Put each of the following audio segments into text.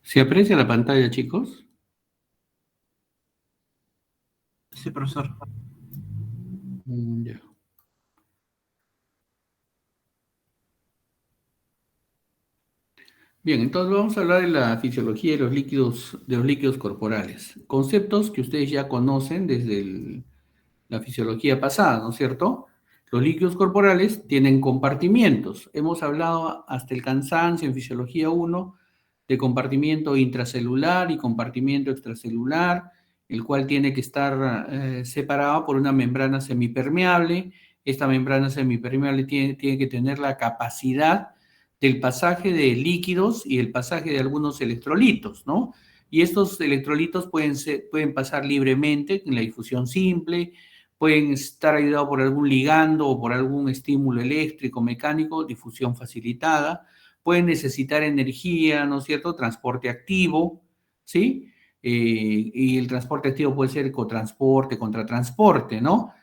¿Se aprecia la pantalla, chicos? Sí, profesor. Ya. Bien, entonces vamos a hablar de la fisiología de los líquidos corporales. Conceptos que ustedes ya conocen desde la fisiología pasada, ¿no es cierto? Los líquidos corporales tienen compartimientos. Hemos hablado hasta el cansancio en fisiología 1 de compartimiento intracelular y compartimiento extracelular, el cual tiene que estar separado por una membrana semipermeable. Esta membrana semipermeable tiene que tener la capacidad del pasaje de líquidos y el pasaje de algunos electrolitos, ¿no? Y estos electrolitos pueden pasar libremente en la difusión simple, pueden estar ayudados por algún ligando o por algún estímulo eléctrico, mecánico, difusión facilitada, pueden necesitar energía, ¿no es cierto? Transporte activo, ¿sí? Y el transporte activo puede ser cotransporte, contratransporte, ¿no?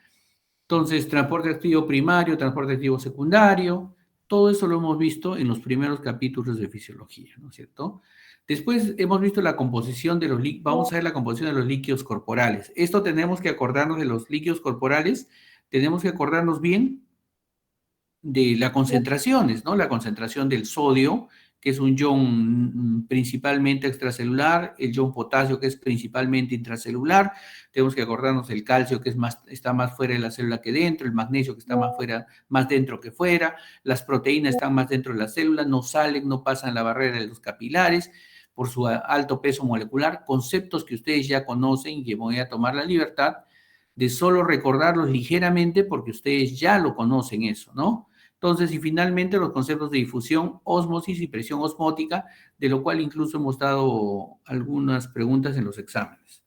Entonces, transporte activo primario, transporte activo secundario, todo eso lo hemos visto en los primeros capítulos de fisiología, ¿no es cierto? Después hemos visto la composición de los líquidos, vamos a ver la composición de los líquidos corporales. Esto tenemos que acordarnos de los líquidos corporales, tenemos que acordarnos bien de las concentraciones, ¿no? La concentración del sodio, que es un ion principalmente extracelular, el ion potasio, que es principalmente intracelular, tenemos que acordarnos del calcio, que está más fuera de la célula que dentro, el magnesio, que está más dentro que fuera, las proteínas están más dentro de la célula, no salen, no pasan la barrera de los capilares por su alto peso molecular, conceptos que ustedes ya conocen y que voy a tomar la libertad de solo recordarlos ligeramente porque ustedes ya lo conocen eso, ¿no? Entonces, y finalmente los conceptos de difusión, ósmosis y presión osmótica, de lo cual incluso hemos dado algunas preguntas en los exámenes.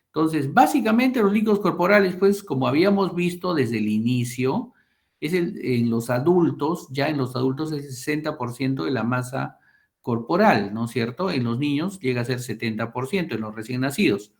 Entonces, básicamente los líquidos corporales, pues, como habíamos visto desde el inicio, en los adultos, ya en los adultos es el 60% de la masa corporal, ¿no es cierto? En los niños llega a ser 70%, en los recién nacidos.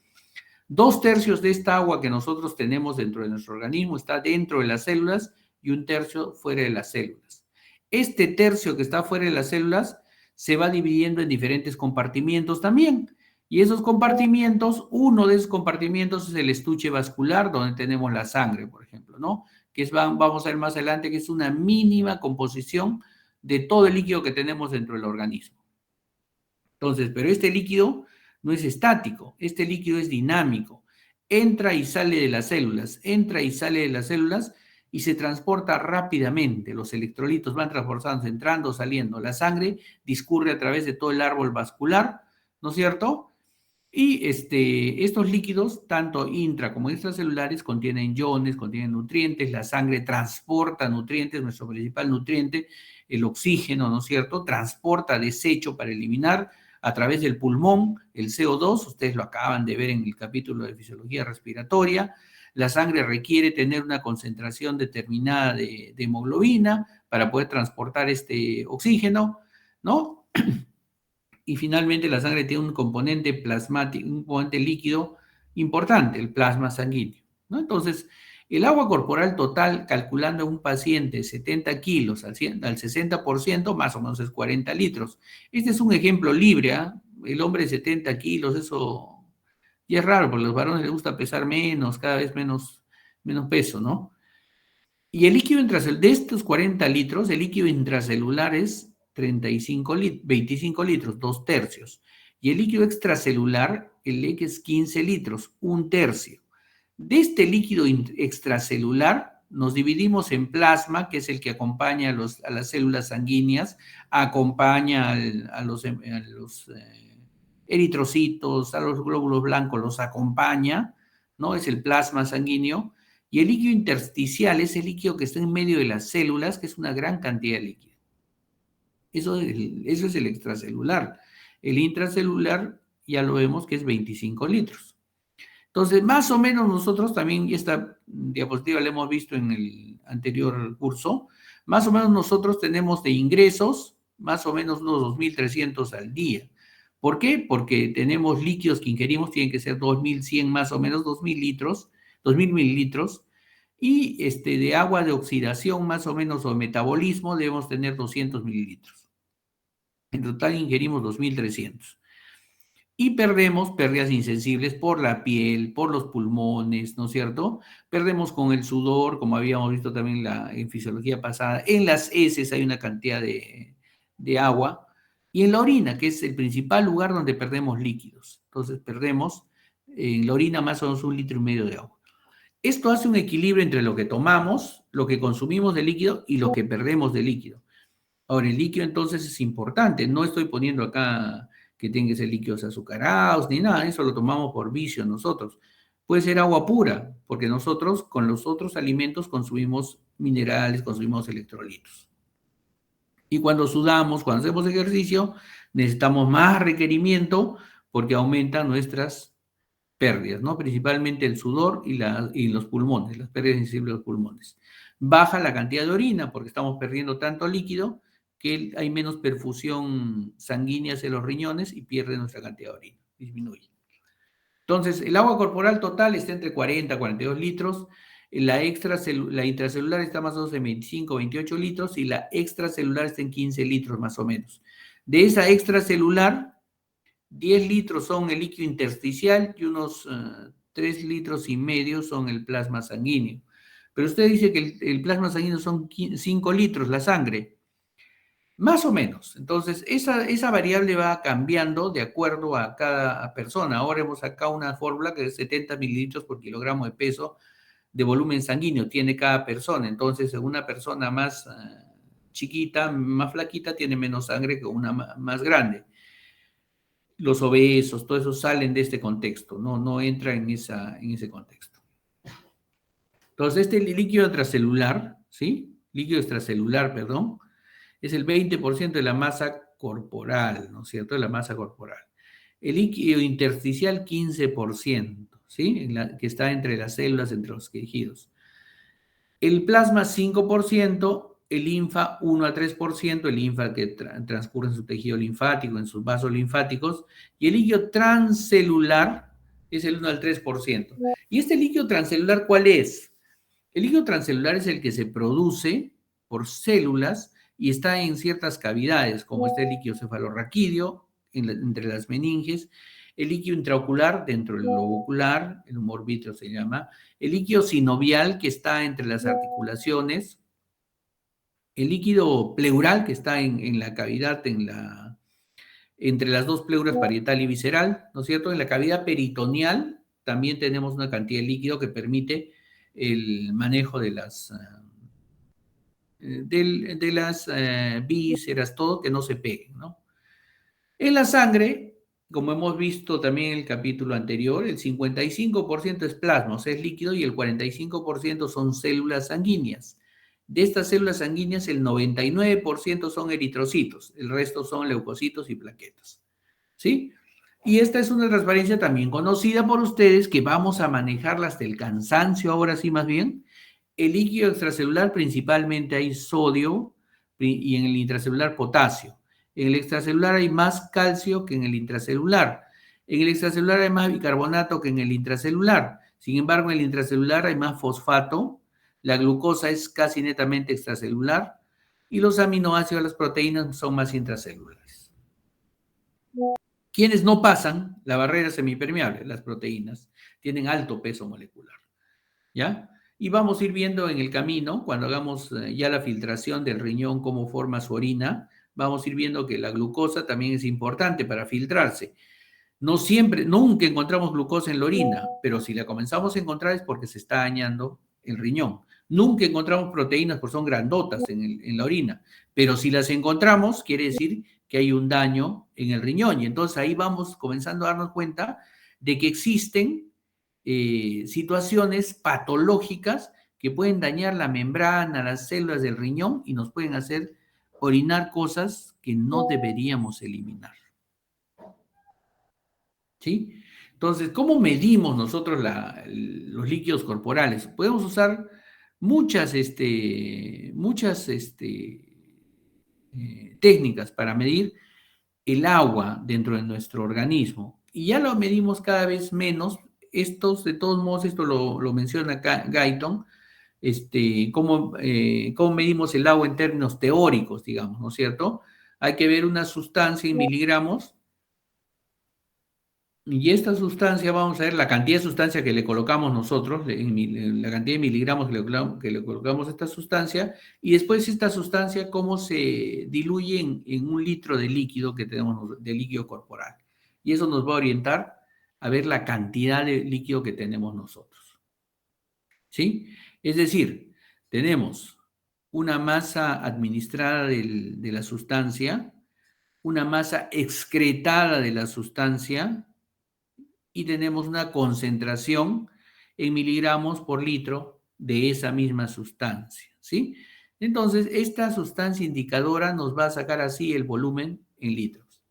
2/3 de esta agua que nosotros tenemos dentro de nuestro organismo está dentro de las células y 1/3 fuera de las células. Este tercio que está fuera de las células se va dividiendo en diferentes compartimientos también. Y esos compartimientos, uno de esos compartimientos es el estuche vascular, donde tenemos la sangre, por ejemplo, ¿no? Vamos a ver más adelante, que es una mínima composición de todo el líquido que tenemos dentro del organismo. Entonces, pero este líquido no es estático, este líquido es dinámico. Entra y sale de las células, entra y sale de las células y se transporta rápidamente. Los electrolitos van transportándose, entrando, saliendo. La sangre discurre a través de todo el árbol vascular, ¿no es cierto? Y estos líquidos, tanto intra como extracelulares, contienen iones, contienen nutrientes. La sangre transporta nutrientes, nuestro principal nutriente, el oxígeno, ¿no es cierto? Transporta desecho para eliminar a través del pulmón el CO2. Ustedes lo acaban de ver en el capítulo de fisiología respiratoria. La sangre requiere tener una concentración determinada de hemoglobina para poder transportar este oxígeno, ¿no? Y finalmente la sangre tiene un componente plasmático, un componente líquido importante, el plasma sanguíneo, ¿no? Entonces, el agua corporal total, calculando un paciente 70 kilos al 60%, más o menos es 40 litros. Este es un ejemplo libre, ¿eh? El hombre de 70 kilos, eso ya es raro, porque a los varones les gusta pesar menos, cada vez menos peso, ¿no? Y el líquido intracelular, de estos 40 litros, el líquido intracelular es 25 litros, 2/3. Y el líquido extracelular, el LEC es 15 litros, 1/3. De este líquido extracelular nos dividimos en plasma, que es el que acompaña a las células sanguíneas, acompaña a los eritrocitos, a los glóbulos blancos, los acompaña, ¿no? Es el plasma sanguíneo. Y el líquido intersticial es el líquido que está en medio de las células, que es una gran cantidad de líquido. Eso es el extracelular. El intracelular ya lo vemos que es 25 litros. Entonces, más o menos nosotros también, y esta diapositiva la hemos visto en el anterior curso, más o menos nosotros tenemos de ingresos más o menos unos 2.300 al día. ¿Por qué? Porque tenemos líquidos que ingerimos, tienen que ser 2.100 más o menos, 2.000 litros, 2.000 mililitros, y de agua de oxidación más o menos o metabolismo debemos tener 200 mililitros. En total ingerimos 2.300. Y perdemos pérdidas insensibles por la piel, por los pulmones, ¿no es cierto? Perdemos con el sudor, como habíamos visto también en fisiología pasada. En las heces hay una cantidad de agua. Y en la orina, que es el principal lugar donde perdemos líquidos. Entonces perdemos en la orina más o menos 1,5 litros de agua. Esto hace un equilibrio entre lo que tomamos, lo que consumimos de líquido y lo que perdemos de líquido. Ahora, el líquido entonces es importante. No estoy poniendo acá que tenga que ser líquidos azucarados ni nada. Eso lo tomamos por vicio nosotros. Puede ser agua pura, porque nosotros con los otros alimentos consumimos minerales, consumimos electrolitos. Y cuando sudamos, cuando hacemos ejercicio, necesitamos más requerimiento porque aumentan nuestras pérdidas, ¿no? Principalmente el sudor y los pulmones, las pérdidas sensibles de los pulmones. Baja la cantidad de orina porque estamos perdiendo tanto líquido que hay menos perfusión sanguínea hacia los riñones y pierde nuestra cantidad de orina, disminuye. Entonces, el agua corporal total está entre 40 y 42 litros, la intracelular está más o menos en 25 28 litros y la extracelular está en 15 litros más o menos. De esa extracelular, 10 litros son el líquido intersticial y unos 3,5 litros son el plasma sanguíneo. Pero usted dice que el plasma sanguíneo son 5 litros, la sangre. Más o menos. Entonces, esa variable va cambiando de acuerdo a cada persona. Ahora hemos sacado una fórmula que es 70 mililitros por kilogramo de peso de volumen sanguíneo tiene cada persona. Entonces, una persona más chiquita, más flaquita, tiene menos sangre que una más grande. Los obesos, todo eso salen de este contexto, no entra en ese contexto. Entonces, este líquido extracelular, ¿sí? Líquido extracelular, perdón, es el 20% de la masa corporal, ¿no es cierto? De la masa corporal. El líquido intersticial, 15%, ¿sí? Que está entre las células, entre los tejidos. El plasma, 5%, el linfa 1 a 3%, el linfa que transcurre en su tejido linfático, en sus vasos linfáticos, y el líquido transcelular es el 1 al 3%. ¿Y este líquido transcelular cuál es? El líquido transcelular es el que se produce por células y está en ciertas cavidades, como este líquido cefalorraquídeo, entre las meninges, el líquido intraocular dentro del lobo ocular, el humor vítreo se llama, el líquido sinovial que está entre las articulaciones, el líquido pleural que está en la cavidad, entre las dos pleuras parietal y visceral, ¿no es cierto? En la cavidad peritoneal también tenemos una cantidad de líquido que permite el manejo de las vísceras, todo que no se peguen, ¿no? En la sangre, como hemos visto también en el capítulo anterior, el 55% es plasma, o sea, es líquido, y el 45% son células sanguíneas. De estas células sanguíneas, el 99% son eritrocitos, el resto son leucocitos y plaquetas. ¿Sí? Y esta es una transparencia también conocida por ustedes, que vamos a manejarla hasta el cansancio, ahora sí más bien. El líquido extracelular principalmente hay sodio y en el intracelular potasio. En el extracelular hay más calcio que en el intracelular. En el extracelular hay más bicarbonato que en el intracelular. Sin embargo, en el intracelular hay más fosfato. La glucosa es casi netamente extracelular. Y los aminoácidos, las proteínas, son más intracelulares. Quienes no pasan la barrera semipermeable, las proteínas, tienen alto peso molecular. ¿Ya? Y vamos a ir viendo en el camino, cuando hagamos ya la filtración del riñón, cómo forma su orina, vamos a ir viendo que la glucosa también es importante para filtrarse. No siempre, nunca encontramos glucosa en la orina, pero si la comenzamos a encontrar es porque se está dañando el riñón. Nunca encontramos proteínas porque son grandotas en la orina, pero si las encontramos, quiere decir que hay un daño en el riñón. Y entonces ahí vamos comenzando a darnos cuenta de que existen situaciones patológicas que pueden dañar la membrana, las células del riñón y nos pueden hacer orinar cosas que no deberíamos eliminar. ¿Sí? Entonces, ¿cómo medimos nosotros los líquidos corporales? Podemos usar muchas técnicas para medir el agua dentro de nuestro organismo. Y ya lo medimos cada vez menos. De todos modos, esto lo menciona acá Guyton, cómo medimos el agua en términos teóricos, digamos, ¿no es cierto? Hay que ver una sustancia en miligramos Y esta sustancia, vamos a ver la cantidad de sustancia que le colocamos nosotros, la cantidad de miligramos que le colocamos a esta sustancia, y después esta sustancia cómo se diluye en un litro de líquido que tenemos, de líquido corporal. Y eso nos va a orientar a ver la cantidad de líquido que tenemos nosotros. ¿Sí? Es decir, tenemos una masa administrada de la sustancia, una masa excretada de la sustancia, y tenemos una concentración en miligramos por litro de esa misma sustancia, ¿sí? Entonces, esta sustancia indicadora nos va a sacar así el volumen en litros.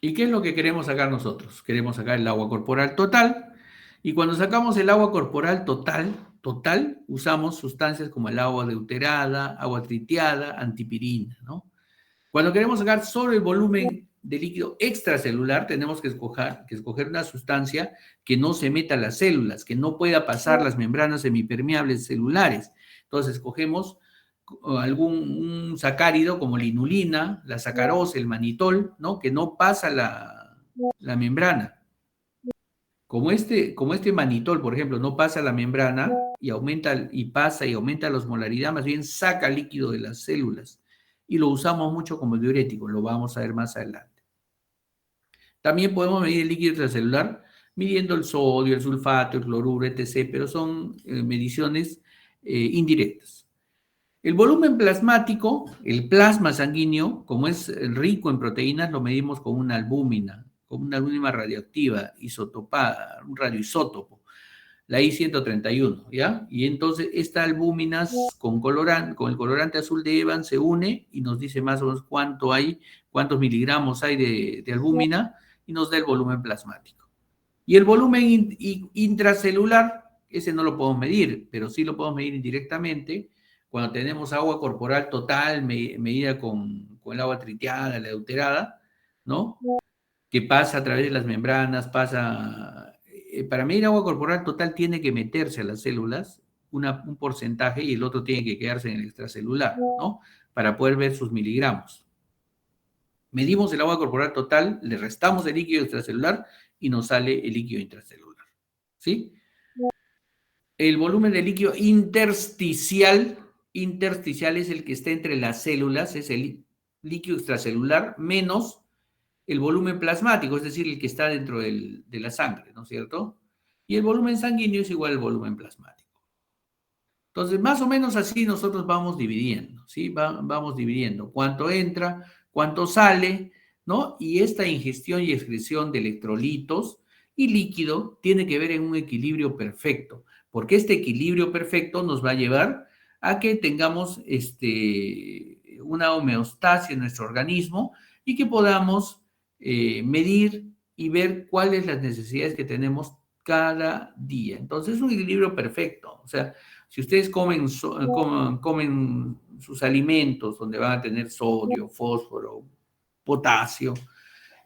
¿Y qué es lo que queremos sacar nosotros? Queremos sacar el agua corporal total, y cuando sacamos el agua corporal total, usamos sustancias como el agua deuterada, agua tritiada, antipirina, ¿no? Cuando queremos sacar solo el volumen de líquido extracelular, tenemos que escoger una sustancia que no se meta a las células, que no pueda pasar las membranas semipermeables celulares. Entonces, escogemos un sacárido como la inulina, la sacarosa, el manitol, ¿no? Que no pasa la membrana. Como este manitol, por ejemplo, no pasa la membrana y aumenta y pasa y aumenta la osmolaridad, más bien saca líquido de las células. Y lo usamos mucho como diurético, lo vamos a ver más adelante. También podemos medir el líquido extracelular midiendo el sodio, el sulfato, el cloruro, etc., pero son mediciones indirectas. El volumen plasmático, el plasma sanguíneo, como es rico en proteínas, lo medimos con una albúmina radioactiva, isotopada, un radioisótopo, la I-131, ¿ya? Y entonces esta albúmina con el colorante azul de Evans se une y nos dice más o menos cuántos miligramos hay de albúmina y nos da el volumen plasmático. Y el volumen intracelular, ese no lo podemos medir, pero sí lo podemos medir indirectamente cuando tenemos agua corporal total medida con el agua triteada, la deuterada, ¿no? Que pasa a través de las membranas, para medir agua corporal total tiene que meterse a las células un porcentaje y el otro tiene que quedarse en el extracelular, ¿no? Para poder ver sus miligramos. Medimos el agua corporal total, le restamos el líquido extracelular y nos sale el líquido intracelular, ¿sí? El volumen de líquido intersticial es el que está entre las células, es el líquido extracelular menos el volumen plasmático, es decir, el que está dentro de la sangre, ¿no es cierto? Y el volumen sanguíneo es igual al volumen plasmático. Entonces, más o menos así nosotros vamos dividiendo, ¿sí? Vamos dividiendo cuánto entra, cuánto sale, ¿no? Y esta ingestión y excreción de electrolitos y líquido tiene que ver en un equilibrio perfecto, porque este equilibrio perfecto nos va a llevar a que tengamos una homeostasis en nuestro organismo y que podamos medir y ver cuáles las necesidades que tenemos cada día. Entonces, es un equilibrio perfecto. O sea, si ustedes comen sus alimentos donde van a tener sodio, fósforo, potasio,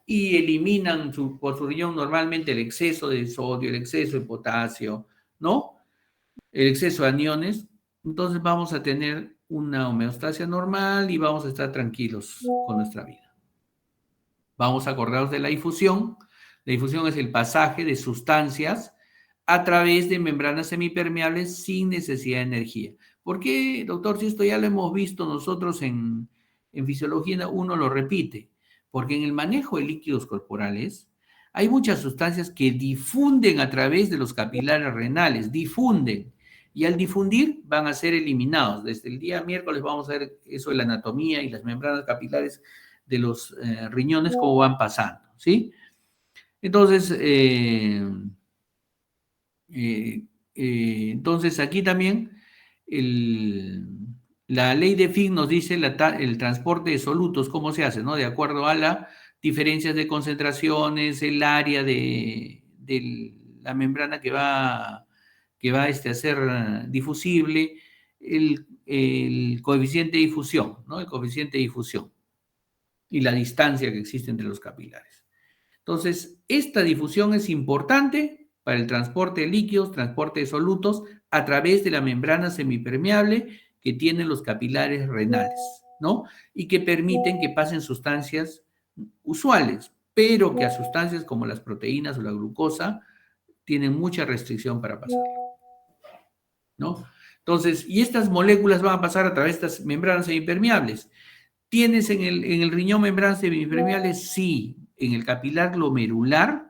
y eliminan por su riñón normalmente el exceso de sodio, el exceso de potasio, ¿no? El exceso de aniones, entonces vamos a tener una homeostasia normal y vamos a estar tranquilos con nuestra vida. Vamos a acordarnos de la difusión. La difusión es el pasaje de sustancias a través de membranas semipermeables sin necesidad de energía. ¿Por qué, doctor? Si esto ya lo hemos visto nosotros en fisiología, uno lo repite. Porque en el manejo de líquidos corporales hay muchas sustancias que difunden a través de los capilares renales, difunden. Y al difundir van a ser eliminados. Desde el día miércoles vamos a ver eso de la anatomía y las membranas capilares de los riñones, cómo van pasando, ¿sí? Entonces, entonces aquí también la ley de Fick nos dice el transporte de solutos, cómo se hace, ¿no? De acuerdo a las diferencias de concentraciones, el área de la membrana que va a ser difusible, el coeficiente de difusión, ¿no? El coeficiente de difusión y la distancia que existe entre los capilares. Entonces, esta difusión es importante para el transporte de líquidos, transporte de solutos a través de la membrana semipermeable que tienen los capilares renales. ¿no? Y que permiten que pasen sustancias usuales, pero que a sustancias como las proteínas o la glucosa tienen mucha restricción para pasar, ¿no? Entonces, y estas moléculas van a pasar a través de estas membranas semipermeables. ¿Tienes en el riñón membranas semipermeables? Sí. En el capilar glomerular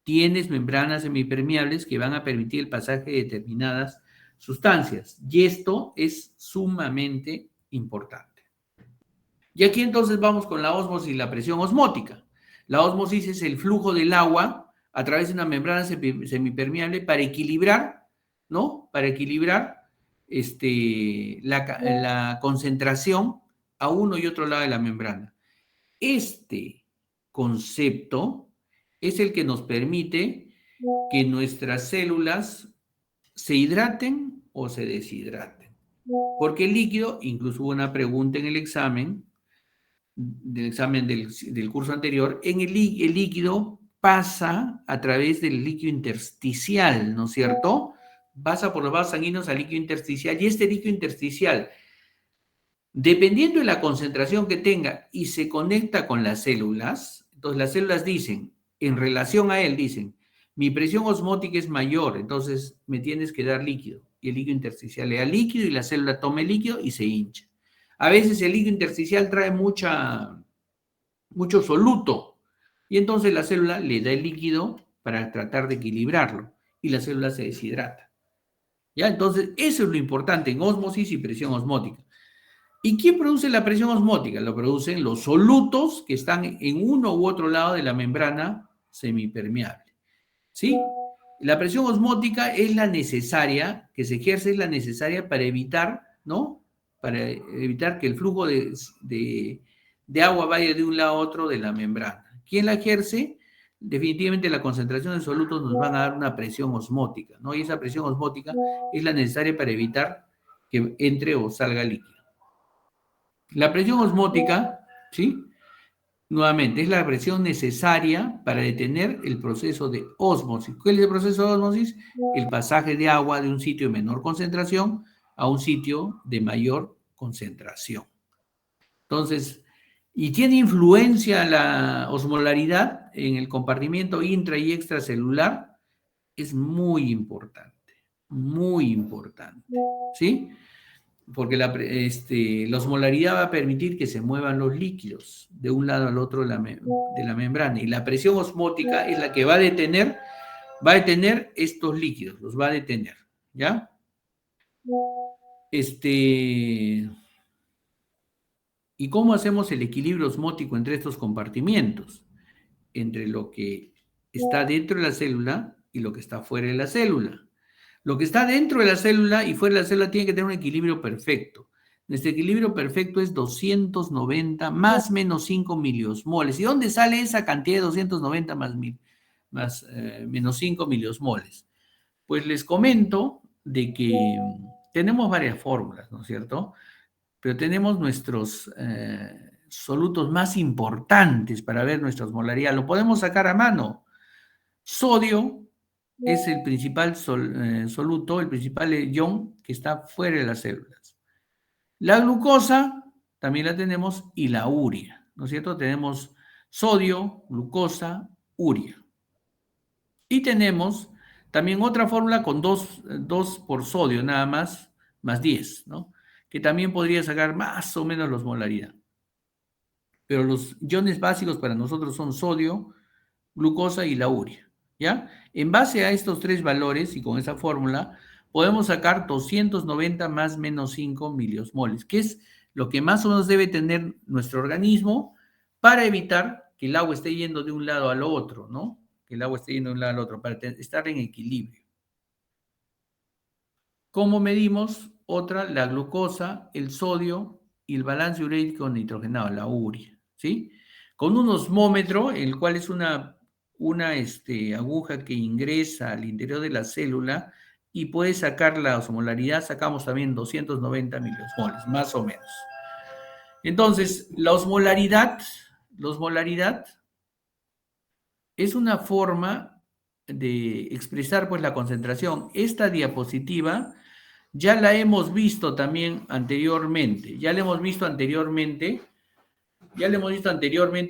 tienes membranas semipermeables que van a permitir el pasaje de determinadas sustancias. Y esto es sumamente importante. Y aquí entonces vamos con la ósmosis y la presión osmótica. La ósmosis es el flujo del agua a través de una membrana semipermeable para equilibrar, ¿no? Para equilibrar la concentración a uno y otro lado de la membrana. Este concepto es el que nos permite que nuestras células se hidraten o se deshidraten. Porque el líquido, incluso hubo una pregunta en el examen, del curso anterior, el líquido pasa a través del líquido intersticial, ¿no es cierto? Pasa por los vasos sanguíneos al líquido intersticial y este líquido intersticial, dependiendo de la concentración que tenga y se conecta con las células, entonces las células dicen, en relación a él, dicen, mi presión osmótica es mayor, entonces me tienes que dar líquido. Y el líquido intersticial le da líquido y la célula toma el líquido y se hincha. A veces el líquido intersticial trae mucho soluto y entonces la célula le da el líquido para tratar de equilibrarlo y la célula se deshidrata. ¿Ya? Entonces, eso es lo importante en ósmosis y presión osmótica. ¿Y quién produce la presión osmótica? Lo producen los solutos que están en uno u otro lado de la membrana semipermeable. ¿Sí? La presión osmótica es la necesaria, que se ejerce es la necesaria para evitar, ¿no? Para evitar que el flujo de agua vaya de un lado a otro de la membrana. ¿Quién la ejerce? Definitivamente la concentración de solutos nos van a dar una presión osmótica, ¿no? Y esa presión osmótica es la necesaria para evitar que entre o salga líquido. La presión osmótica, ¿sí? Nuevamente, es la presión necesaria para detener el proceso de ósmosis. ¿Cuál es el proceso de ósmosis? El pasaje de agua de un sitio de menor concentración a un sitio de mayor concentración. Entonces, ¿y tiene influencia la osmolaridad en el compartimiento intra y extracelular? Es muy importante, ¿sí? Porque la osmolaridad va a permitir que se muevan los líquidos de un lado al otro de la membrana. Y la presión osmótica es la que va a detener estos líquidos, los va a detener, ¿ya? ¿Y cómo hacemos el equilibrio osmótico entre estos compartimientos? Entre lo que está dentro de la célula y lo que está fuera de la célula. Lo que está dentro de la célula y fuera de la célula tiene que tener un equilibrio perfecto. Nuestro equilibrio perfecto es 290 más menos 5 miliosmoles. ¿Y dónde sale esa cantidad de 290 menos 5 miliosmoles? Pues les comento de que tenemos varias fórmulas, ¿no es cierto? Pero tenemos nuestros solutos más importantes para ver nuestra osmolaridad. Lo podemos sacar a mano. Sodio es el principal soluto, el principal ion que está fuera de las células. La glucosa también la tenemos y la urea, ¿no es cierto? Tenemos sodio, glucosa, urea. Y tenemos también otra fórmula con 2 por sodio nada más 10, ¿no? Que también podría sacar más o menos la osmolaridad. Pero los iones básicos para nosotros son sodio, glucosa y la urea, ¿ya? En base a estos tres valores y con esa fórmula, podemos sacar 290 más menos 5 miliosmoles, que es lo que más o menos debe tener nuestro organismo para evitar que el agua esté yendo de un lado al otro, ¿no? Que el agua esté yendo de un lado al otro, para estar en equilibrio. ¿Cómo medimos? Otra, la glucosa, el sodio y el balance ureico nitrogenado, la urea, ¿sí? Con un osmómetro, el cual es una aguja que ingresa al interior de la célula y puede sacar la osmolaridad, sacamos también 290 miliosmoles, más o menos. Entonces, la osmolaridad es una forma de expresar pues la concentración. Esta diapositiva ya la hemos visto también anteriormente. Ya le hemos visto anteriormente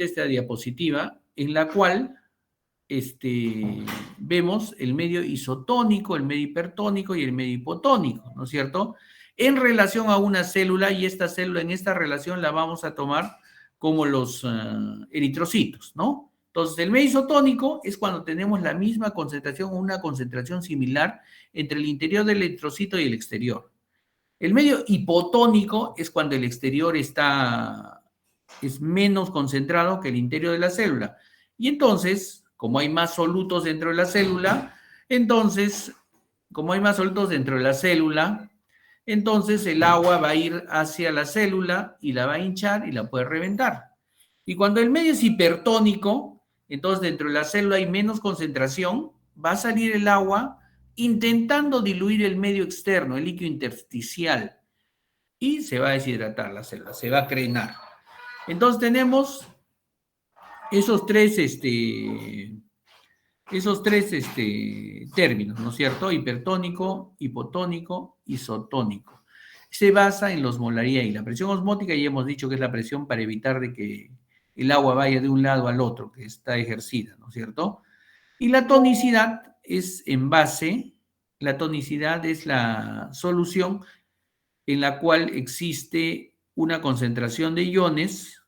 esta diapositiva en la cual vemos el medio isotónico, el medio hipertónico y el medio hipotónico, ¿no es cierto? En relación a una célula, y esta célula en esta relación la vamos a tomar como los eritrocitos, ¿no? Entonces, el medio isotónico es cuando tenemos la misma concentración o una concentración similar entre el interior del eritrocito y el exterior. El medio hipotónico es cuando el exterior es menos concentrado que el interior de la célula. Y entonces, como hay más solutos dentro de la célula, entonces el agua va a ir hacia la célula y la va a hinchar y la puede reventar. Y cuando el medio es hipertónico, entonces dentro de la célula hay menos concentración, va a salir el agua intentando diluir el medio externo, el líquido intersticial, y se va a deshidratar la célula, se va a crenar. Entonces tenemos esos tres términos, ¿no es cierto? Hipertónico, hipotónico, isotónico. Se basa en la osmolaridad y la presión osmótica, ya hemos dicho que es la presión para evitar de que el agua vaya de un lado al otro, que está ejercida, ¿no es cierto? Y la tonicidad es la solución en la cual existe una concentración de iones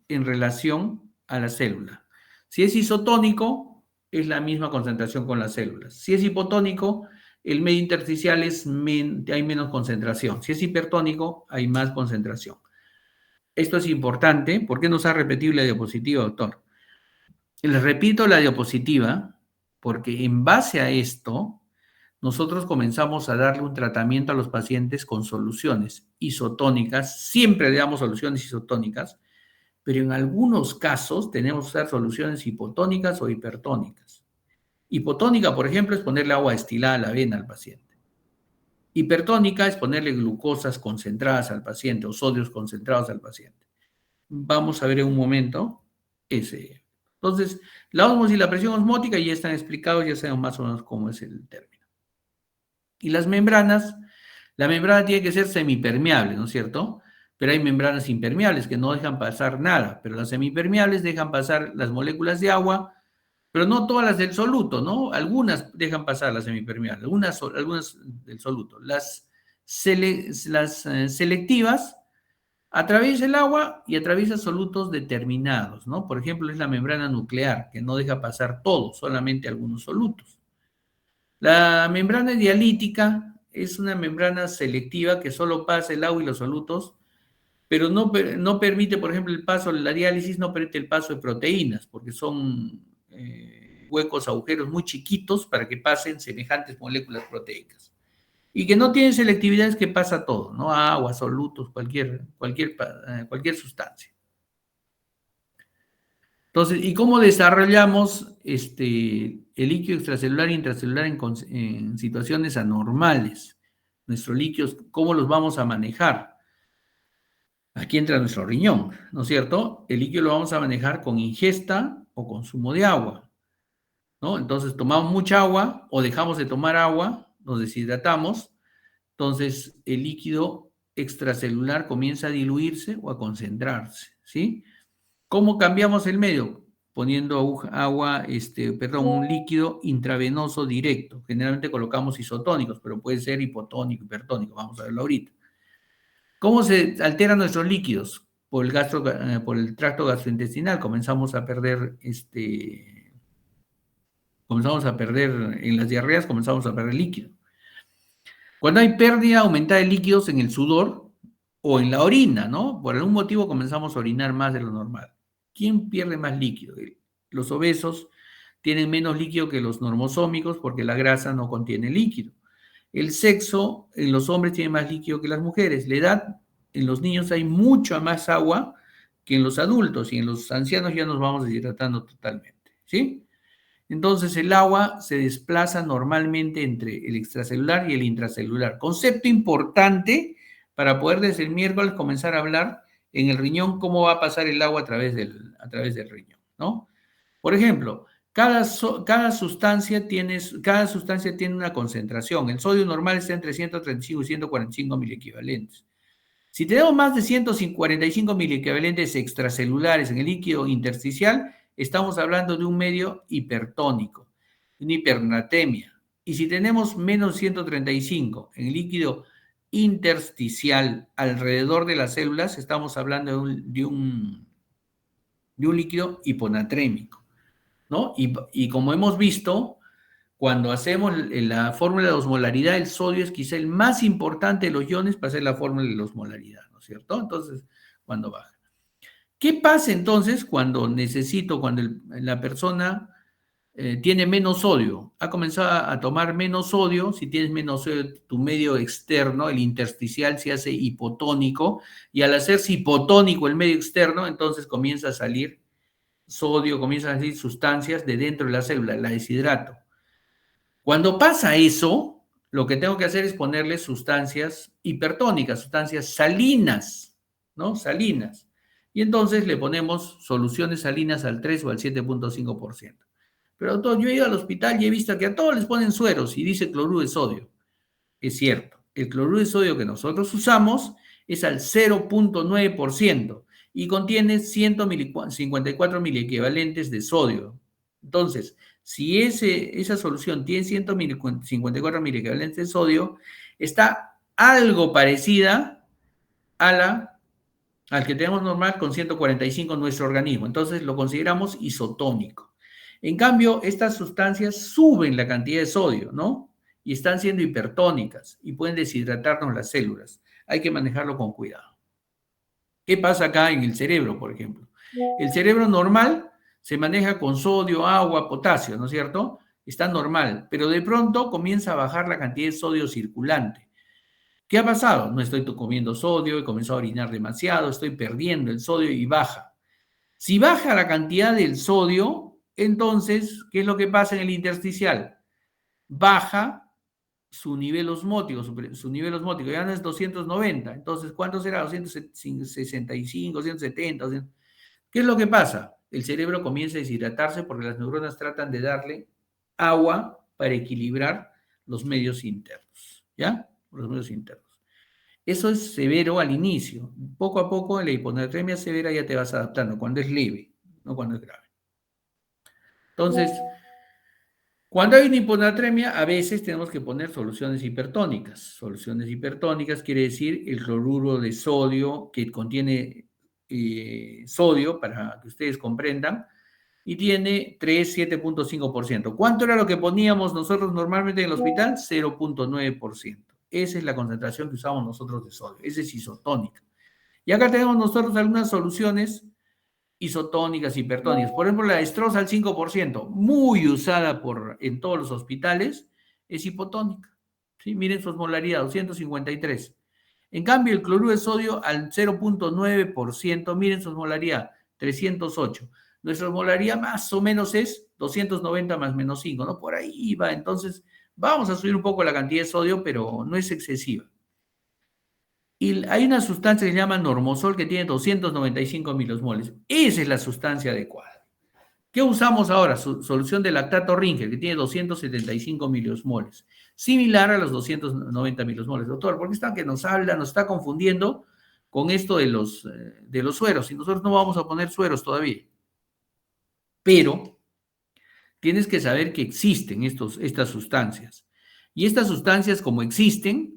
en relación a la célula. Si es isotónico, es la misma concentración con las células. Si es hipotónico, el medio intersticial hay menos concentración. Si es hipertónico, hay más concentración. Esto es importante. ¿Por qué nos ha repetido la diapositiva, doctor? Les repito la diapositiva porque en base a esto, nosotros comenzamos a darle un tratamiento a los pacientes con soluciones isotónicas. Siempre le damos soluciones isotónicas, pero en algunos casos tenemos que usar soluciones hipotónicas o hipertónicas. Hipotónica, por ejemplo, es ponerle agua destilada a la vena al paciente. Hipertónica es ponerle glucosas concentradas al paciente o sodios concentrados al paciente. Vamos a ver en un momento ese. Entonces, la ósmosis y la presión osmótica ya están explicados, ya sabemos más o menos cómo es el término. Y las membranas, la membrana tiene que ser semipermeable, ¿no es cierto? Pero hay membranas impermeables que no dejan pasar nada, pero las semipermeables dejan pasar las moléculas de agua, pero no todas las del soluto, ¿no? Algunas dejan pasar las semipermeables, algunas del soluto. Las selectivas atraviesan el agua y atraviesan solutos determinados, ¿no? Por ejemplo, es la membrana nuclear, que no deja pasar todo, solamente algunos solutos. La membrana dialítica es una membrana selectiva que solo pasa el agua y los solutos, pero no permite, por ejemplo, el paso, la diálisis no permite el paso de proteínas, porque son huecos, agujeros muy chiquitos para que pasen semejantes moléculas proteicas. Y que no tienen selectividad es que pasa todo, ¿no? Agua, solutos, cualquier sustancia. Entonces, ¿y cómo desarrollamos el líquido extracelular e intracelular en situaciones anormales? Nuestros líquidos, ¿cómo los vamos a manejar? Aquí entra nuestro riñón, ¿no es cierto? El líquido lo vamos a manejar con ingesta o consumo de agua, ¿no? Entonces, tomamos mucha agua o dejamos de tomar agua, nos deshidratamos, entonces el líquido extracelular comienza a diluirse o a concentrarse, ¿sí? ¿Cómo cambiamos el medio? Poniendo un líquido intravenoso directo. Generalmente colocamos isotónicos, pero puede ser hipotónico, hipertónico. Vamos a verlo ahorita. ¿Cómo se alteran nuestros líquidos? Por el tracto gastrointestinal. Comenzamos a perder en las diarreas, comenzamos a perder líquido. Cuando hay pérdida aumentada de líquidos en el sudor o en la orina, ¿no? Por algún motivo comenzamos a orinar más de lo normal. ¿Quién pierde más líquido? Los obesos tienen menos líquido que los normosómicos porque la grasa no contiene líquido. El sexo en los hombres tiene más líquido que las mujeres. La edad en los niños hay mucha más agua que en los adultos y en los ancianos ya nos vamos deshidratando totalmente, ¿sí? Entonces el agua se desplaza normalmente entre el extracelular y el intracelular. Concepto importante para poder desde el miércoles comenzar a hablar en el riñón cómo va a pasar el agua a través del riñón, ¿no? Por ejemplo, Cada sustancia tiene una concentración. El sodio normal está entre 135 y 145 miliequivalentes. Si tenemos más de 145 miliequivalentes extracelulares en el líquido intersticial, estamos hablando de un medio hipertónico, una hipernatremia. Y si tenemos menos 135 en el líquido intersticial alrededor de las células, estamos hablando de un líquido hiponatrémico, ¿no? Y como hemos visto, cuando hacemos la fórmula de osmolaridad, el sodio es quizá el más importante de los iones para hacer la fórmula de osmolaridad, ¿no es cierto? Entonces, cuando baja. ¿Qué pasa entonces cuando la persona tiene menos sodio? Ha comenzado a tomar menos sodio. Si tienes menos sodio, tu medio externo, el intersticial, se hace hipotónico, y al hacerse hipotónico el medio externo, entonces comienza a salir sodio, comienzan a salir sustancias de dentro de la célula, la deshidrato. Cuando pasa eso, lo que tengo que hacer es ponerle sustancias hipertónicas, sustancias salinas, ¿no? Salinas. Y entonces le ponemos soluciones salinas al 3 o al 7.5%. Pero doctor, yo he ido al hospital y he visto que a todos les ponen sueros y dice cloruro de sodio. Es cierto, el cloruro de sodio que nosotros usamos es al 0.9% y contiene 154 miliequivalentes de sodio. Entonces, si esa solución tiene 154 miliequivalentes de sodio, está algo parecida al que tenemos normal con 145 en nuestro organismo. Entonces lo consideramos isotónico. En cambio, estas sustancias suben la cantidad de sodio, ¿no? Y están siendo hipertónicas y pueden deshidratarnos las células. Hay que manejarlo con cuidado. ¿Qué pasa acá en el cerebro, por ejemplo? El cerebro normal se maneja con sodio, agua, potasio, ¿no es cierto? Está normal, pero de pronto comienza a bajar la cantidad de sodio circulante. ¿Qué ha pasado? No estoy comiendo sodio, he comenzado a orinar demasiado, estoy perdiendo el sodio y baja. Si baja la cantidad del sodio, entonces, ¿qué es lo que pasa en el intersticial? Baja su nivel osmótico, ya no es 290. Entonces, ¿cuánto será? 265, 270. ¿Qué es lo que pasa? El cerebro comienza a deshidratarse porque las neuronas tratan de darle agua para equilibrar los medios internos, ¿ya? Los medios internos. Eso es severo al inicio. Poco a poco en la hiponatremia severa ya te vas adaptando, cuando es leve, no cuando es grave. Entonces, cuando hay una hiponatremia, a veces tenemos que poner soluciones hipertónicas. Soluciones hipertónicas quiere decir el cloruro de sodio, que contiene sodio, para que ustedes comprendan, y tiene 7.5%. ¿Cuánto era lo que poníamos nosotros normalmente en el hospital? 0.9%. Esa es la concentración que usamos nosotros de sodio. Esa es isotónica. Y acá tenemos nosotros algunas soluciones isotónicas, hipertónicas. Por ejemplo, la destroza al 5%, muy usada en todos los hospitales, es hipotónica. ¿Sí? Miren su osmolaridad, 253. En cambio, el cloruro de sodio al 0.9%, miren su osmolaridad, 308. Nuestra osmolaridad más o menos es 290 más menos 5, ¿no? Por ahí va. Entonces, vamos a subir un poco la cantidad de sodio, pero no es excesiva. Y hay una sustancia que se llama normosol que tiene 295 milosmoles. Esa es la sustancia adecuada. ¿Qué usamos ahora? Solución de lactato Ringer, que tiene 275 milosmoles. Similar a los 290 milosmoles. Doctor, ¿por qué está que nos está confundiendo con esto de los sueros? Y nosotros no vamos a poner sueros todavía. Pero tienes que saber que existen estas sustancias. Y estas sustancias, como existen,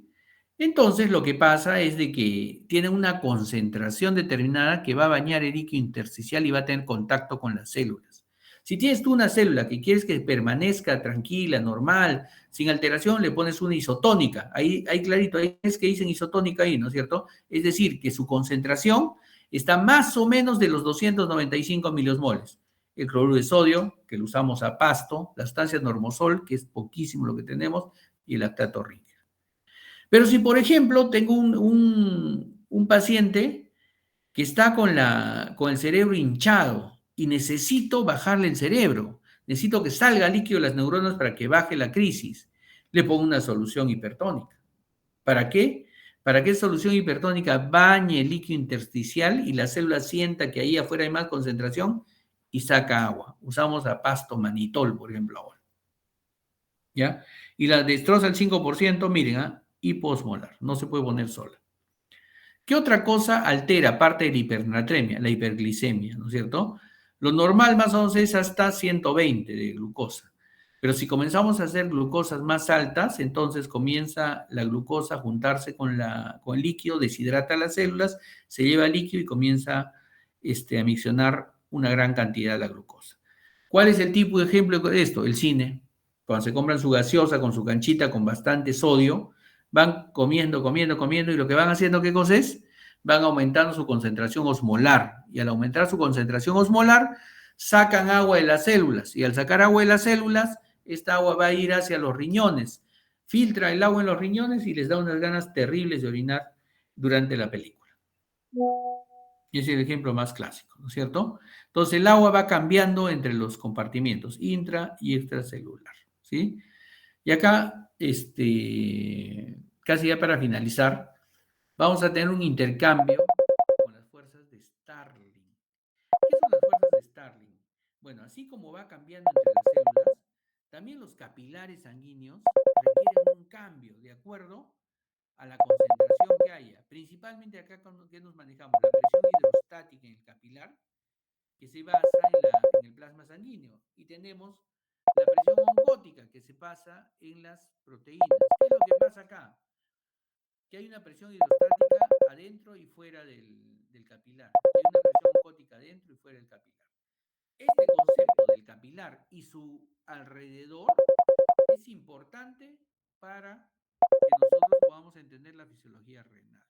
entonces lo que pasa es de que tienen una concentración determinada que va a bañar el líquido intersticial y va a tener contacto con las células. Si tienes tú una célula que quieres que permanezca tranquila, normal, sin alteración, le pones una isotónica. Ahí clarito, ahí es que dicen isotónica ahí, ¿no es cierto? Es decir, que su concentración está más o menos de los 295 miliosmoles. El cloruro de sodio, que lo usamos a pasto, la sustancia normosol, que es poquísimo lo que tenemos, y el lactato Ringer. Pero si, por ejemplo, tengo un paciente que está con el cerebro hinchado y necesito bajarle el cerebro, necesito que salga líquido de las neuronas para que baje la crisis, le pongo una solución hipertónica. ¿Para qué? Para que esa solución hipertónica bañe el líquido intersticial y la célula sienta que ahí afuera hay más concentración y saca agua. Usamos a pasto manitol, por ejemplo, ahora. ¿Ya? Y la destroza el 5%, miren, hiposmolar, no se puede poner sola. ¿Qué otra cosa altera, aparte de la hipernatremia, la hiperglicemia, ¿no es cierto? Lo normal más o menos es hasta 120 de glucosa. Pero si comenzamos a hacer glucosas más altas, entonces comienza la glucosa a juntarse con el líquido, deshidrata las células, se lleva el líquido y comienza a miccionar una gran cantidad de la glucosa. ¿Cuál es el tipo de ejemplo de esto? El cine. Cuando se compran su gaseosa con su canchita con bastante sodio, van comiendo, comiendo, comiendo, y lo que van haciendo, ¿qué cosa es? Van aumentando su concentración osmolar. Y al aumentar su concentración osmolar, sacan agua de las células. Y al sacar agua de las células, esta agua va a ir hacia los riñones. Filtra el agua en los riñones y les da unas ganas terribles de orinar durante la película. Y ese es el ejemplo más clásico, ¿no es cierto? Entonces el agua va cambiando entre los compartimientos intra y extracelular, ¿sí? Y acá, casi ya para finalizar, vamos a tener un intercambio con las fuerzas de Starling. ¿Qué son las fuerzas de Starling? Bueno, así como va cambiando entre las células, también los capilares sanguíneos requieren un cambio de acuerdo a la concentración que haya. Principalmente acá, ¿qué nos manejamos? La presión hidrostática en el capilar, que se basa en el plasma sanguíneo. Y tenemos la presión oncótica, que se basa en las proteínas. ¿Qué es lo que pasa acá? Que hay una presión hidrostática adentro y fuera del capilar. Y hay una presión oncótica adentro y fuera del capilar. Este concepto del capilar y su alrededor es importante para que nosotros podamos entender la fisiología renal.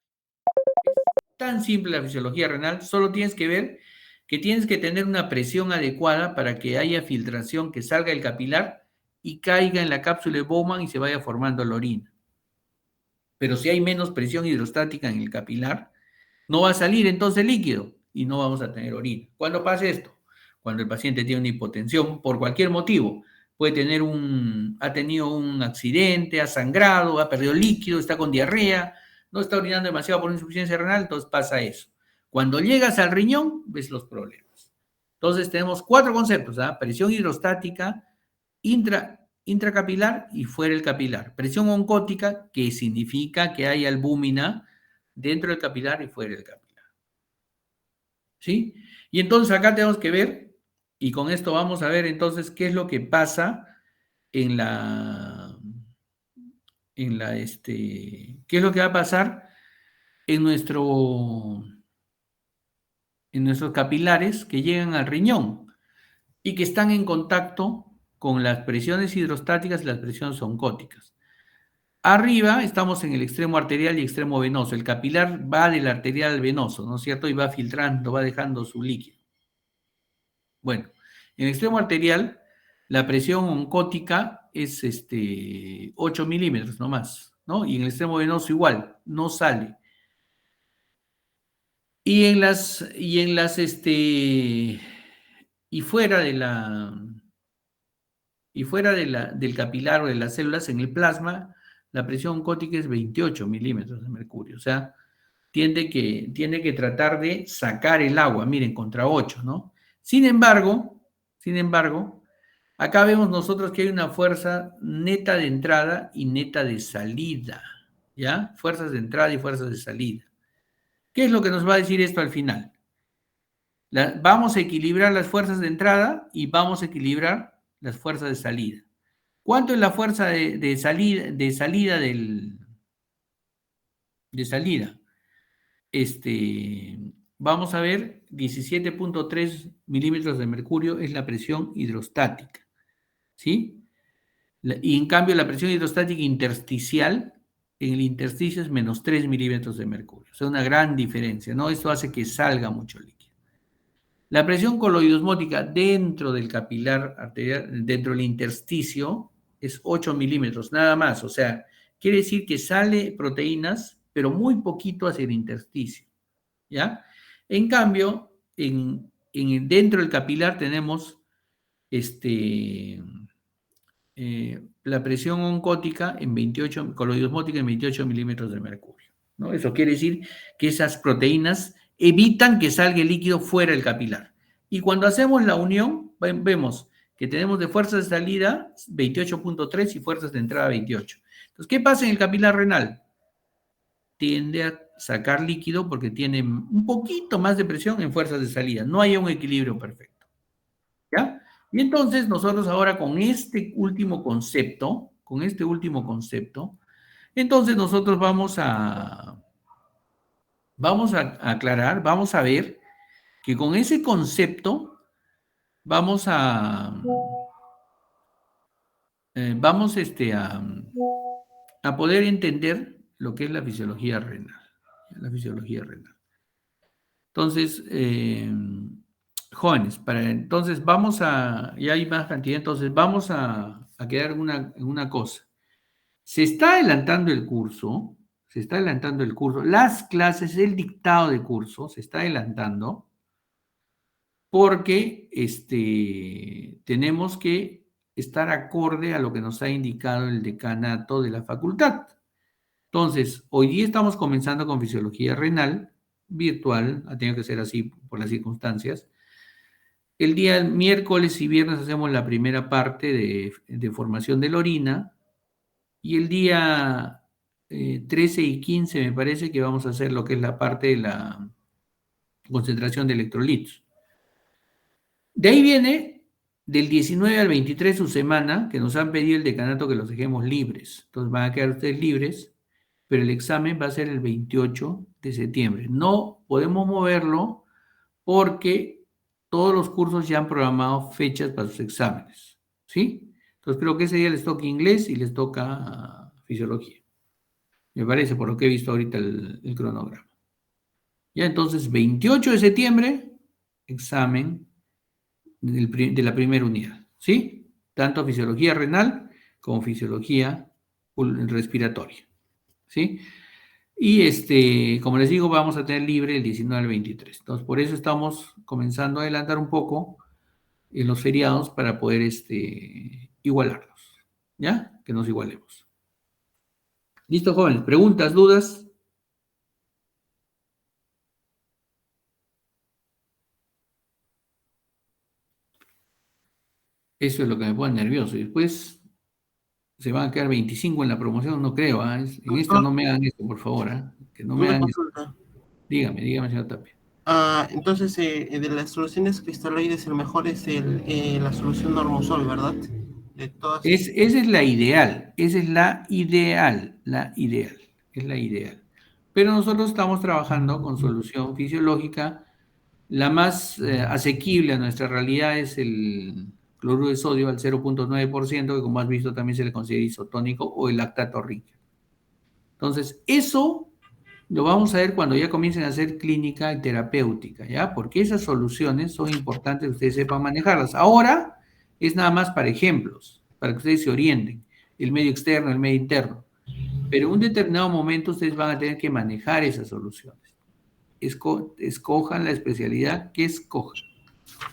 Es tan simple la fisiología renal, solo tienes que ver que tienes que tener una presión adecuada para que haya filtración, que salga el capilar y caiga en la cápsula de Bowman y se vaya formando la orina. Pero si hay menos presión hidrostática en el capilar, no va a salir entonces líquido y no vamos a tener orina. ¿Cuándo pasa esto? Cuando el paciente tiene una hipotensión por cualquier motivo. Puede tener ha tenido un accidente, ha sangrado, ha perdido líquido, está con diarrea, no está orinando demasiado por insuficiencia renal, entonces pasa eso. Cuando llegas al riñón, ves los problemas. Entonces tenemos 4 conceptos, presión hidrostática, intracapilar y fuera el capilar. Presión oncótica, que significa que hay albúmina dentro del capilar y fuera del capilar. ¿Sí? Y entonces acá tenemos que ver, y con esto vamos a ver entonces qué es lo que pasa qué es lo que va a pasar en nuestros capilares que llegan al riñón y que están en contacto con las presiones hidrostáticas y las presiones oncóticas. Arriba estamos en el extremo arterial y extremo venoso. El capilar va del arterial al venoso, ¿no es cierto? Y va filtrando, va dejando su líquido. Bueno, en el extremo arterial, la presión oncótica es 8 milímetros nomás, ¿no? Y en el extremo venoso igual, no sale. Y fuera del capilar o de las células, en el plasma, la presión oncótica es 28 milímetros de mercurio. O sea, tiene que tratar de sacar el agua, miren, contra 8, ¿no? Sin embargo, acá vemos nosotros que hay una fuerza neta de entrada y neta de salida, ¿ya? Fuerzas de entrada y fuerzas de salida. ¿Qué es lo que nos va a decir esto al final? Vamos a equilibrar las fuerzas de entrada y vamos a equilibrar las fuerzas de salida. ¿Cuánto es la fuerza de salida? Vamos a ver, 17.3 milímetros de mercurio es la presión hidrostática, ¿sí? Y en cambio la presión hidrostática intersticial, en el intersticio es menos 3 milímetros de mercurio. O sea, una gran diferencia, ¿no? Esto hace que salga mucho líquido. La presión coloidosmótica dentro del capilar arterial, dentro del intersticio, es 8 milímetros, nada más. O sea, quiere decir que sale proteínas, pero muy poquito hacia el intersticio, ¿ya? En cambio, dentro del capilar tenemos la presión oncótica en 28, coloidosmótica en 28 milímetros de mercurio, ¿no? Eso quiere decir que esas proteínas evitan que salga el líquido fuera del capilar. Y cuando hacemos la unión, vemos que tenemos de fuerzas de salida 28.3 y fuerzas de entrada 28. Entonces, ¿qué pasa en el capilar renal? Tiende a sacar líquido porque tiene un poquito más de presión en fuerzas de salida. No hay un equilibrio perfecto. ¿Ya? Y entonces nosotros ahora con este último concepto, entonces nosotros vamos a aclarar, vamos a ver que con ese concepto vamos vamos a poder entender lo que es la fisiología renal. La fisiología renal. Entonces, jóvenes, entonces vamos ya hay más cantidad, entonces vamos a quedar en una cosa. Se está adelantando el curso, las clases, el dictado de curso se está adelantando porque tenemos que estar acorde a lo que nos ha indicado el decanato de la facultad. Entonces, hoy día estamos comenzando con fisiología renal virtual, ha tenido que ser así por las circunstancias. El día miércoles y viernes hacemos la primera parte de formación de la orina y el día 13 y 15 me parece que vamos a hacer lo que es la parte de la concentración de electrolitos. De ahí viene del 19 al 23 su semana, que nos han pedido el decanato que los dejemos libres. Entonces van a quedar ustedes libres, pero el examen va a ser el 28 de septiembre. No podemos moverlo porque todos los cursos ya han programado fechas para sus exámenes, ¿sí? Entonces creo que ese día les toca inglés y les toca fisiología. Me parece, por lo que he visto ahorita el cronograma. Ya entonces, 28 de septiembre, examen de la primera unidad, ¿sí? Tanto fisiología renal como fisiología respiratoria, ¿sí? Y como les digo, vamos a tener libre el 19 al 23. Entonces, por eso estamos comenzando a adelantar un poco en los feriados para poder igualarlos, ¿ya? Que nos igualemos. ¿Listo, jóvenes? ¿Preguntas, dudas? Eso es lo que me pone nervioso. Y después se van a quedar 25 en la promoción, no creo. En esta no me hagan eso, por favor. Que no me Una hagan eso. consulta. Dígame, señor Tapia. Entonces, de las soluciones cristaloides, el mejor es la solución Normosol, ¿verdad? De todas. Esa es la ideal, esa es la ideal, es la ideal. Pero nosotros estamos trabajando con solución fisiológica. La más asequible a nuestra realidad es el cloruro de sodio al 0.9%, que como has visto también se le considera isotónico, o el lactato Rinker. Entonces, eso lo vamos a ver cuando ya comiencen a hacer clínica y terapéutica, ¿ya? Porque esas soluciones son importantes que ustedes sepan manejarlas. Ahora es nada más para ejemplos, para que ustedes se orienten, el medio externo, el medio interno. Pero en un determinado momento ustedes van a tener que manejar esas soluciones. Escojan la especialidad que escojan,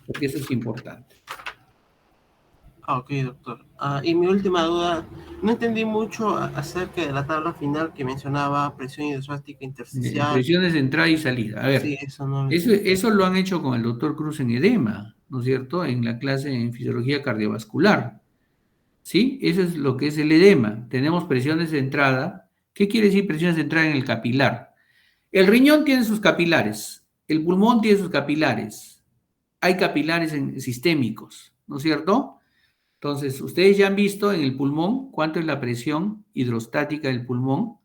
porque eso es importante. Ok, doctor. Y mi última duda, no entendí mucho acerca de la tabla final que mencionaba presión hidrostática intersticial. Presiones de entrada y salida. A ver, sí, eso lo han hecho con el doctor Cruz en edema, ¿no es cierto? En la clase en fisiología cardiovascular. ¿Sí? Eso es lo que es el edema. Tenemos presiones de entrada. ¿Qué quiere decir presiones de entrada en el capilar? El riñón tiene sus capilares, el pulmón tiene sus capilares, hay capilares sistémicos, ¿no es cierto? Entonces, ustedes ya han visto en el pulmón cuánto es la presión hidrostática del pulmón,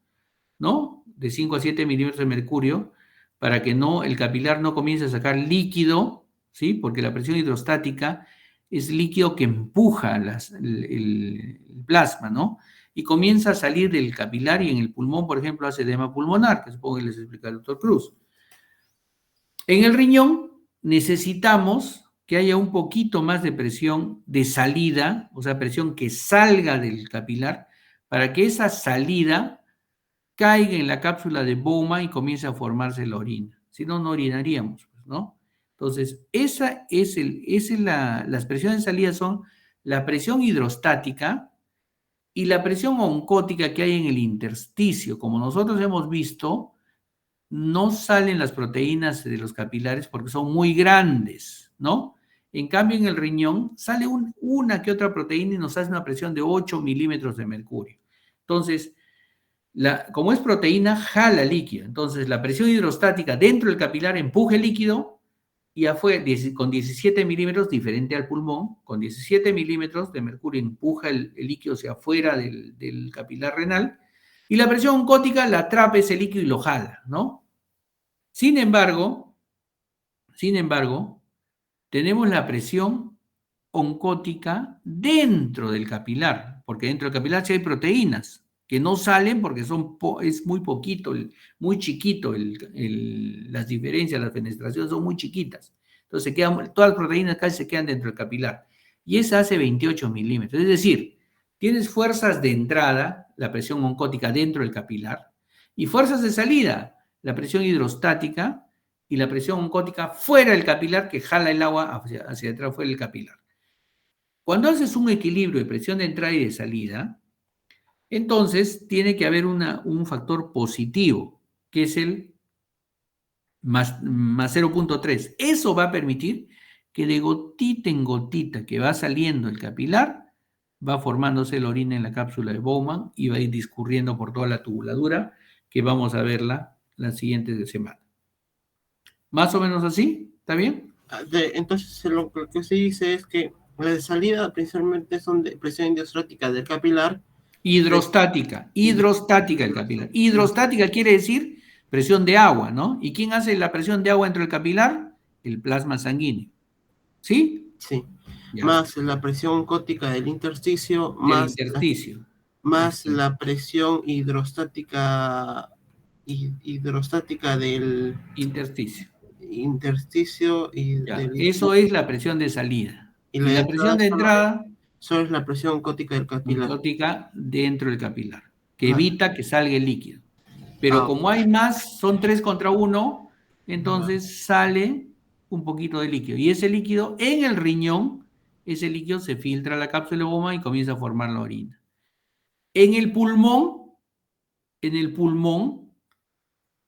¿no? De 5 a 7 milímetros de mercurio, para que el capilar no comience a sacar líquido, ¿sí? Porque la presión hidrostática es líquido que empuja el plasma, ¿no? Y comienza a salir del capilar y en el pulmón, por ejemplo, hace edema pulmonar, que supongo que les explica el doctor Cruz. En el riñón necesitamos que haya un poquito más de presión de salida, o sea, presión que salga del capilar, para que esa salida caiga en la cápsula de Bowman y comience a formarse la orina. Si no, no orinaríamos, ¿no? Entonces, las presiones de salida son la presión hidrostática y la presión oncótica que hay en el intersticio. Como nosotros hemos visto, no salen las proteínas de los capilares porque son muy grandes, ¿no? En cambio, en el riñón sale una que otra proteína y nos hace una presión de 8 milímetros de mercurio. Entonces, como es proteína, jala líquido. Entonces, la presión hidrostática dentro del capilar empuja el líquido y afuera, con 17 milímetros, diferente al pulmón, con 17 milímetros de mercurio empuja el líquido hacia afuera del capilar renal y la presión oncótica la atrapa ese líquido y lo jala, ¿no? Sin embargo, tenemos la presión oncótica dentro del capilar, porque dentro del capilar sí hay proteínas que no salen porque es muy poquito, muy chiquito, las diferencias, las fenestraciones son muy chiquitas. Entonces todas las proteínas casi se quedan dentro del capilar. Y esa hace 28 milímetros. Es decir, tienes fuerzas de entrada, la presión oncótica dentro del capilar, y fuerzas de salida, la presión hidrostática y la presión oncótica fuera del capilar que jala el agua hacia atrás fuera del capilar. Cuando haces un equilibrio de presión de entrada y de salida, entonces tiene que haber un factor positivo, que es el más 0.3. Eso va a permitir que de gotita en gotita que va saliendo el capilar, va formándose la orina en la cápsula de Bowman y va a ir discurriendo por toda la tubuladura, que vamos a verla la siguiente semana. ¿Más o menos así? ¿Está bien? Entonces, lo que se dice es que las de salida principalmente son de presión hidrostática del capilar. Hidrostática del capilar. Hidrostática quiere decir presión de agua, ¿no? ¿Y quién hace la presión de agua dentro del capilar? El plasma sanguíneo. ¿Sí? Sí. Ya. Más la presión oncótica del intersticio, más la presión hidrostática del intersticio y eso es la presión de salida. Y la presión de entrada solo es la presión oncótica del capilar. Oncótica dentro del capilar, que evita que salga el líquido. Pero como hay más, son 3 contra 1, entonces sale un poquito de líquido. Y ese líquido en el riñón, ese líquido se filtra a la cápsula de Bowman y comienza a formar la orina. En el pulmón,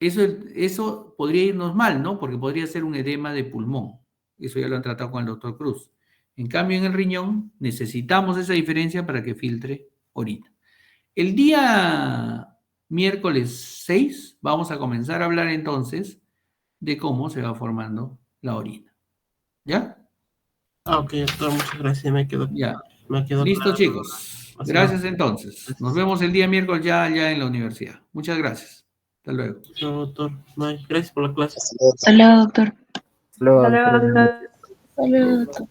eso podría irnos mal, ¿no? Porque podría ser un edema de pulmón. Eso ya lo han tratado con el doctor Cruz. En cambio, en el riñón necesitamos esa diferencia para que filtre orina. El día miércoles 6 vamos a comenzar a hablar entonces de cómo se va formando la orina. ¿Ya? Ok, doctor, muchas gracias. Me quedo Listo, claro, chicos. Gracias entonces. Nos vemos el día miércoles ya en la universidad. Muchas gracias. Hasta luego. Doctor, gracias por la clase. Hasta luego, doctor. Hasta luego, doctor. Hasta luego, doctor.